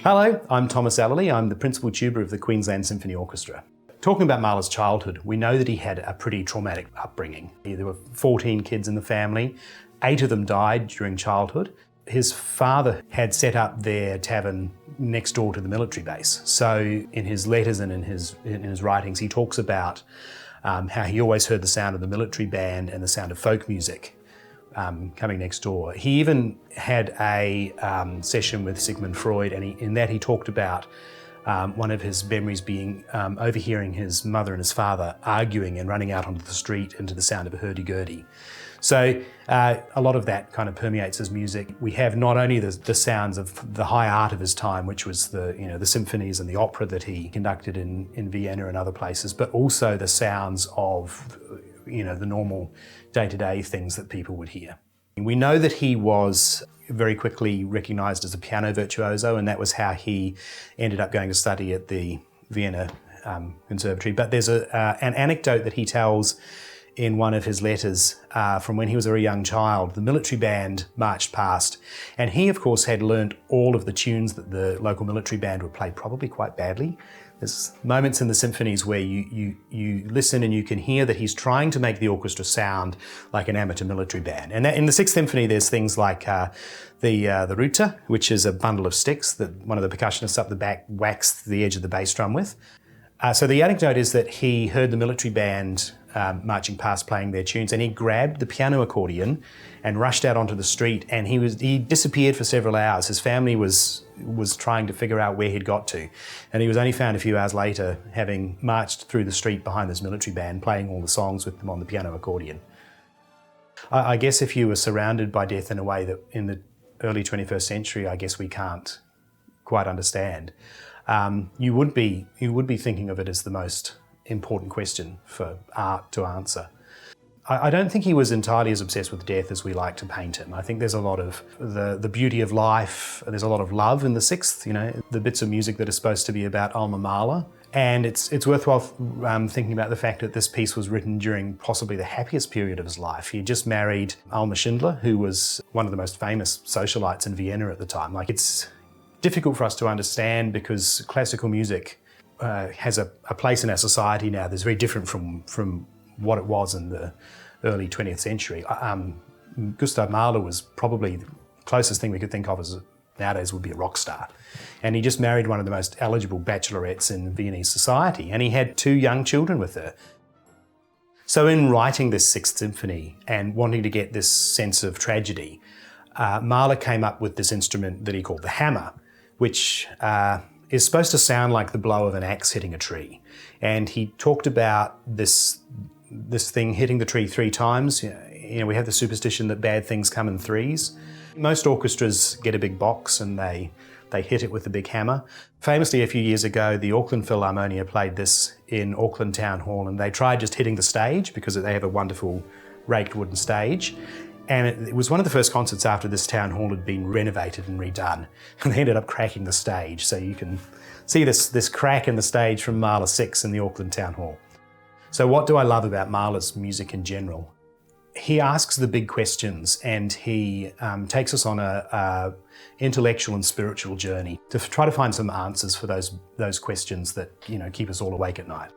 Hello, I'm Thomas Allely. I'm the principal tuba of the Queensland Symphony Orchestra. Talking about Mahler's childhood, we know that he had a pretty traumatic upbringing. There were 14 kids in the family, 8 of them died during childhood. His father had set up their tavern next door to the military base. So in his letters and in his writings, he talks about how he always heard the sound of the military band and the sound of folk music coming next door. He even had a session with Sigmund Freud, and in that he talked about one of his memories being overhearing his mother and his father arguing and running out onto the street into the sound of a hurdy-gurdy. So a lot of that kind of permeates his music. We have not only the sounds of the high art of his time, which was the symphonies and the opera that he conducted in Vienna and other places, but also the sounds of the normal day-to-day things that people would hear. We know that he was very quickly recognised as a piano virtuoso, and that was how he ended up going to study at the Vienna Conservatory. But there's an anecdote that he tells in one of his letters from when he was a very young child. The military band marched past, and he, of course, had learnt all of the tunes that the local military band would play, probably quite badly. There's moments in the symphonies where you listen and you can hear that he's trying to make the orchestra sound like an amateur military band. And in the Sixth Symphony, there's things like the ruta, which is a bundle of sticks that one of the percussionists up the back whacks the edge of the bass drum with. So the anecdote is that he heard the military band marching past playing their tunes, and he grabbed the piano accordion and rushed out onto the street, and he disappeared for several hours. His family was trying to figure out where he'd got to, and he was only found a few hours later having marched through the street behind this military band playing all the songs with them on the piano accordion. I guess if you were surrounded by death in a way that in the early 21st century, I guess we can't quite understand, you would be thinking of it as the most important question for art to answer. I don't think he was entirely as obsessed with death as we like to paint him. I think there's a lot of the beauty of life, there's a lot of love in the Sixth, the bits of music that are supposed to be about alma mater. And it's worthwhile thinking about the fact that this piece was written during possibly the happiest period of his life. He had just married Alma Schindler, who was one of the most famous socialites in Vienna at the time. It's difficult for us to understand because classical music has a place in our society now that's very different from what it was in the early 20th century. Gustav Mahler was probably the closest thing we could think of as nowadays would be a rock star. And he just married one of the most eligible bachelorettes in Viennese society, and he had 2 young children with her. So in writing this Sixth Symphony and wanting to get this sense of tragedy, Mahler came up with this instrument that he called the hammer, which is supposed to sound like the blow of an axe hitting a tree. And he talked about this thing hitting the tree 3 times. We have the superstition that bad things come in threes. Most orchestras get a big box and they hit it with a big hammer. Famously, a few years ago, the Auckland Philharmonia played this in Auckland Town Hall, and they tried just hitting the stage because they have a wonderful raked wooden stage. And it was one of the first concerts after this town hall had been renovated and redone. And they ended up cracking the stage. So you can see this crack in the stage from Mahler 6 in the Auckland Town Hall. So what do I love about Mahler's music in general? He asks the big questions, and he takes us on a intellectual and spiritual journey to try to find some answers for those questions that keep us all awake at night.